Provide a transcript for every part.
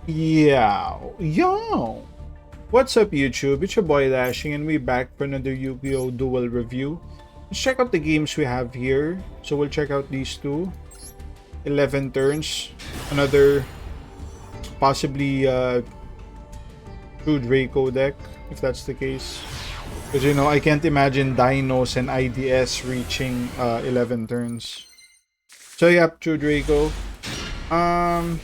Yeah, yo. What's up, YouTube? It's your boy Dashing, and we back for another Yu-Gi-Oh! Duel review. Let's check out the games we have here. So we'll check out these two. 11 turns. Another possibly True Draco deck, if that's the case. Because, I can't imagine Dinos and IDS reaching 11 turns. So, yeah, True Draco. Um...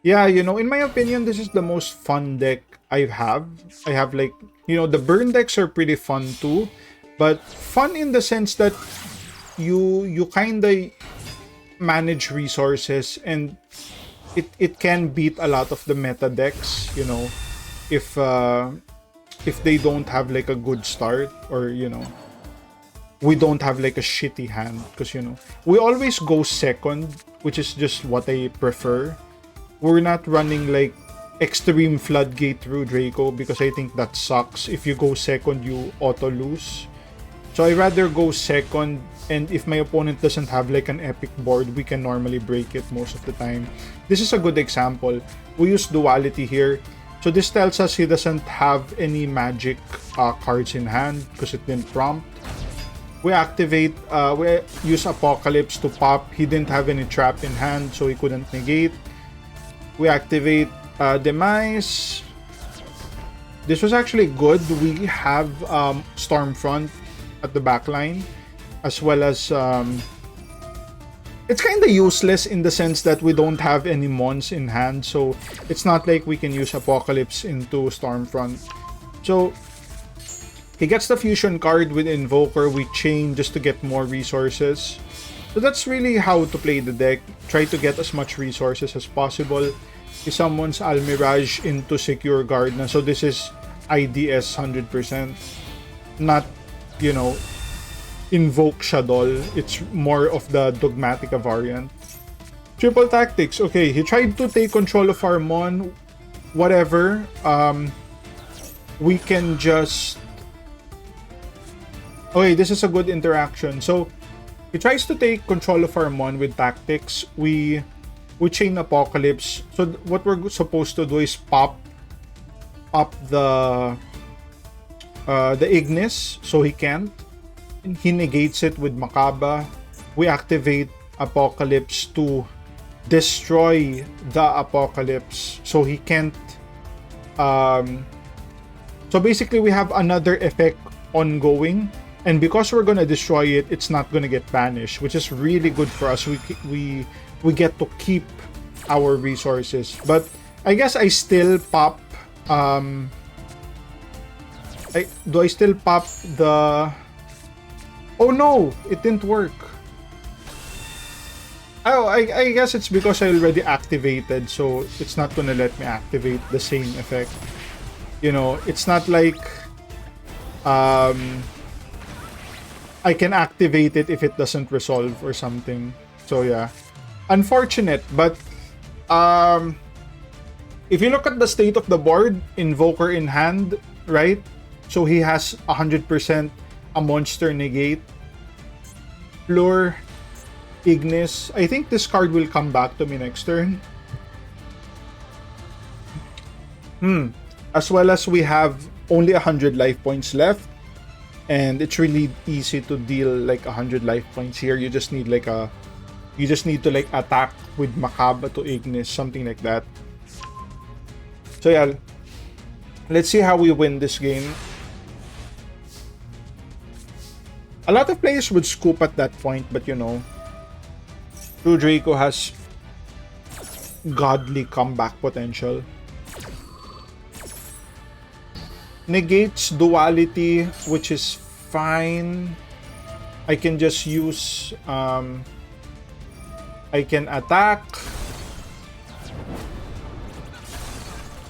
Yeah, in my opinion, this is the most fun deck I have. I have like, the burn decks are pretty fun too, but fun in the sense that you kind of manage resources, and it can beat a lot of the meta decks, if they don't have like a good start, or we don't have like a shitty hand, because we always go second, which is just what I prefer. We're not running like extreme floodgate through Draco, because I think that sucks. If you go second, you auto lose. So I rather go second, and if my opponent doesn't have like an epic board, we can normally break it most of the time. This is a good example. We use duality here. So this tells us he doesn't have any magic cards in hand because it didn't prompt. We activate, we use Apocalypse to pop. He didn't have any trap in hand, so he couldn't negate. We activate Demise. This was actually good. We have Stormfront at the back line, as well as it's kind of useless in the sense that we don't have any mons in hand, so it's not like we can use Apocalypse into Stormfront. So he gets the fusion card with Invoker. We chain just to get more resources. So that's really how to play the deck. Try to get as much resources as possible. He summons Almirage into Secure Guard na. So this is IDS 100%. Not, Invoke Shadow. It's more of the Dogmatica variant. Triple Tactics. Okay, he tried to take control of our Mon. Whatever. We can just... Okay, this is a good interaction. So, he tries to take control of our Mon with Tactics. We chain Apocalypse. So what we're supposed to do is pop the Ignis, so he can't. He negates it with Makaba. We activate Apocalypse to destroy the Apocalypse, so he can't. So basically, we have another effect ongoing. And because we're gonna destroy it, it's not gonna get banished, which is really good for us. We get to keep our resources. But I guess I still pop. Do I still pop the? Oh no, it didn't work. Oh, I guess it's because I already activated, so it's not gonna let me activate the same effect. It's not like I can activate it if it doesn't resolve or something. So yeah, unfortunate. But if you look at the state of the board, Invoker in hand, right? So he has 100% a monster negate, Lure, Ignis. I think this card will come back to me next turn. As well as we have only 100 life points left. And it's really easy to deal like 100 life points here. You just need to like attack with Makaba to Ignis, something like that. So yeah, let's see how we win this game. A lot of players would scoop at that point, but True Draco has godly comeback potential. Negates duality, which is fine. I can just use I can attack.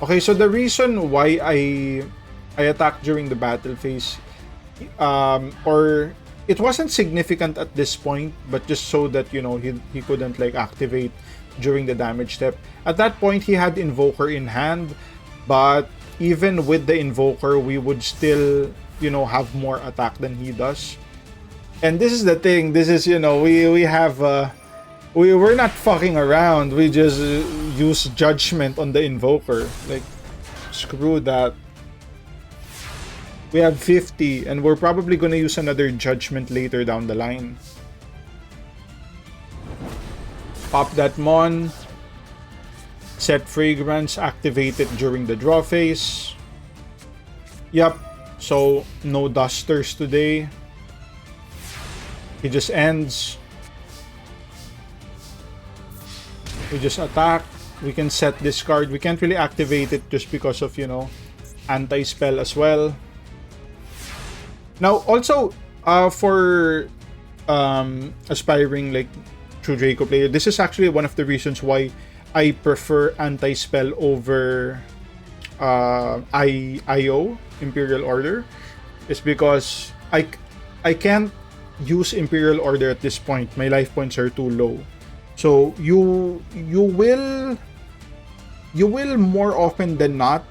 Okay, so the reason why I attacked during the battle phase, or it wasn't significant at this point, but just so that he couldn't like activate during the damage step. At that point, he had Invoker in hand, but even with the Invoker, we would still, have more attack than he does. And this is the thing. This is, we have we're not fucking around. We just use judgment on the invoker. Like, screw that. We have 50, and we're probably gonna use another judgment later down the line. Pop that Mon. Set Fragrance, activate it during the draw phase. Yep, so no Dusters today. He just ends. We just attack. We can set this card. We can't really activate it just because of, you know, anti-spell as well. Now, also, for aspiring, like, True Draco player, this is actually one of the reasons why I prefer anti-spell over IO, Imperial Order, is because I can't use Imperial Order at this point. My life points are too low. So you will more often than not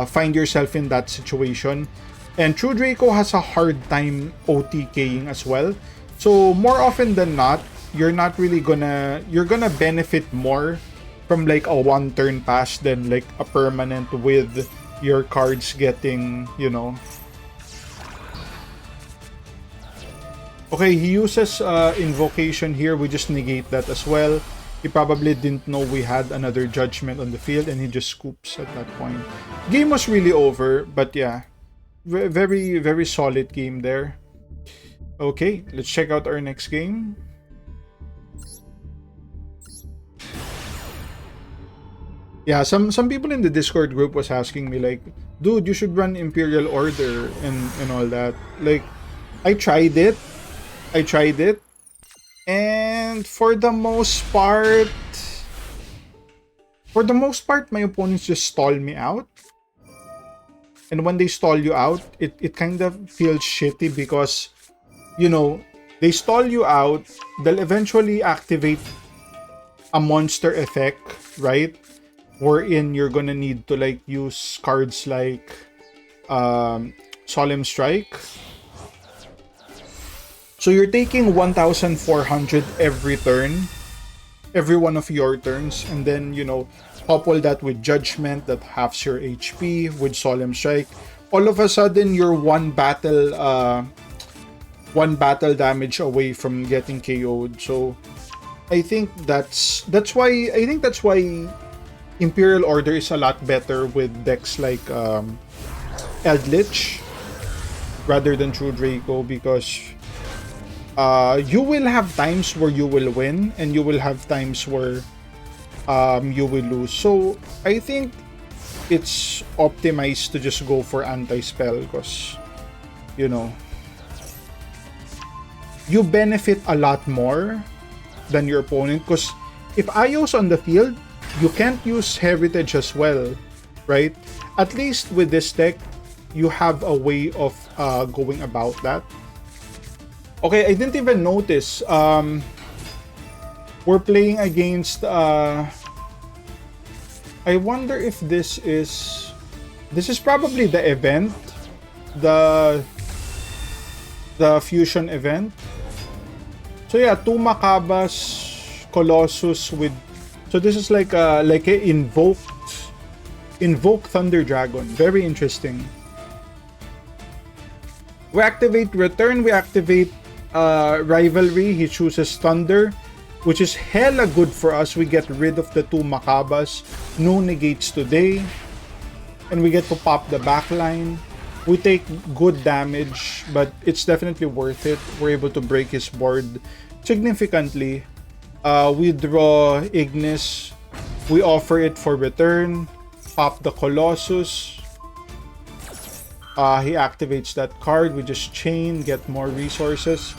find yourself in that situation. And True Draco has a hard time OTKing as well. So more often than not, you're gonna benefit more from like a one turn pass than like a permanent with your cards getting, you know. Okay, he uses invocation here. We just negate that as well. He probably didn't know we had another judgment on the field and he just scoops at that point. Game was really over, but yeah. Very, very solid game there. Okay, let's check out our next game. Yeah, some people in the Discord group was asking me like, dude, you should run Imperial Order and all that. Like, I tried it, and for the most part, my opponents just stall me out. And when they stall you out, it kind of feels shitty because, you know, they stall you out, they'll eventually activate a monster effect, right? Wherein you're gonna need to like use cards like Solemn Strike. So you're taking 1,400 every turn, every one of your turns, and then, you know, couple that with Judgment that halves your HP, with Solemn Strike. All of a sudden, you're one battle damage away from getting KO'd. So I think that's why Imperial Order is a lot better with decks like Eldritch rather than True Draco, because you will have times where you will win and you will have times where you will lose. So I think it's optimized to just go for anti-spell because, you know, you benefit a lot more than your opponent, because if Io's on the field, you can't use Heritage as well, right? At least with this deck, you have a way of going about that. Okay, I didn't even notice. We're playing against... I wonder if this is probably the event. The fusion event. So yeah, 2 Macabas, Colossus with... So this is like a invoked Thunder Dragon. Very interesting. We activate Return, we activate Rivalry. He chooses Thunder, which is hella good for us. We get rid of the 2 Macabas. No negates today. And we get to pop the backline. We take good damage, but it's definitely worth it. We're able to break his board significantly. We draw Ignis. We offer it for return. Pop the Colossus. He activates that card. We just chain, get more resources.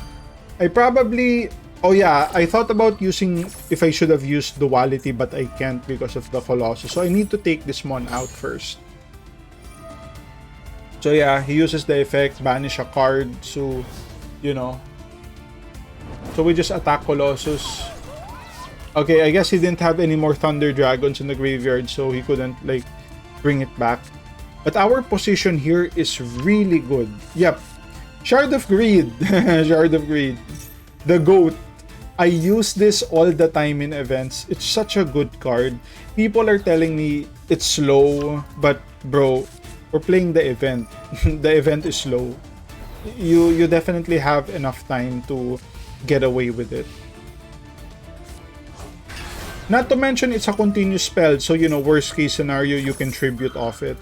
I probably... Oh yeah, I thought about using... If I should have used Duality, but I can't because of the Colossus. So I need to take this mon out first. So yeah, he uses the effect, banish a card. So, you know. So we just attack Colossus. Okay, I guess he didn't have any more Thunder Dragons in the graveyard, so he couldn't, like, bring it back. But our position here is really good. Yep. Shard of Greed. Shard of Greed. The GOAT. I use this all the time in events. It's such a good card. People are telling me it's slow, but bro, we're playing the event. The event is slow. You definitely have enough time to get away with it. Not to mention it's a continuous spell, so you know, worst case scenario, you can tribute off it.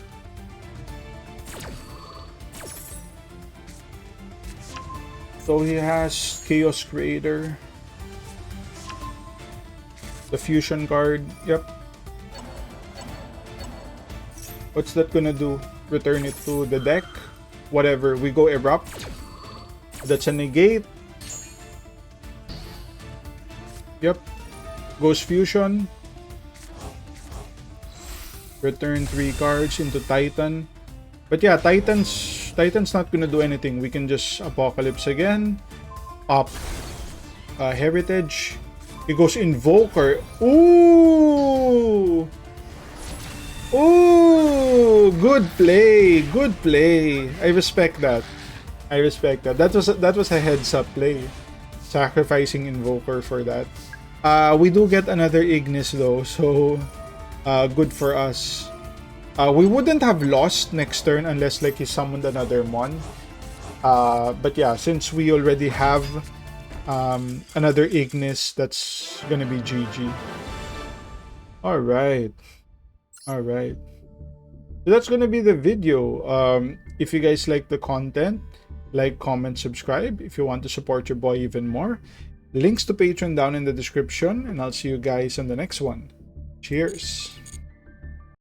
So he has Chaos Creator. The fusion card. Yep. What's that gonna do? Return it to the deck. Whatever. We go Erupt. That's a negate. Yep. Ghost Fusion. Return 3 cards into Titan. But yeah, Titan's not gonna do anything. We can just Apocalypse again. Up. Heritage. He goes Invoker. Ooh! Ooh! Good play! Good play! I respect that. I respect that. That was a heads up play. Sacrificing Invoker for that. We do get another Ignis though, so good for us. We wouldn't have lost next turn unless like he summoned another Mon. But yeah, since we already have another Ignis, that's gonna be GG. Alright. Alright. So that's gonna be the video. If you guys like the content, like, comment, subscribe if you want to support your boy even more. Links to Patreon down in the description, and I'll see you guys on the next one. Cheers!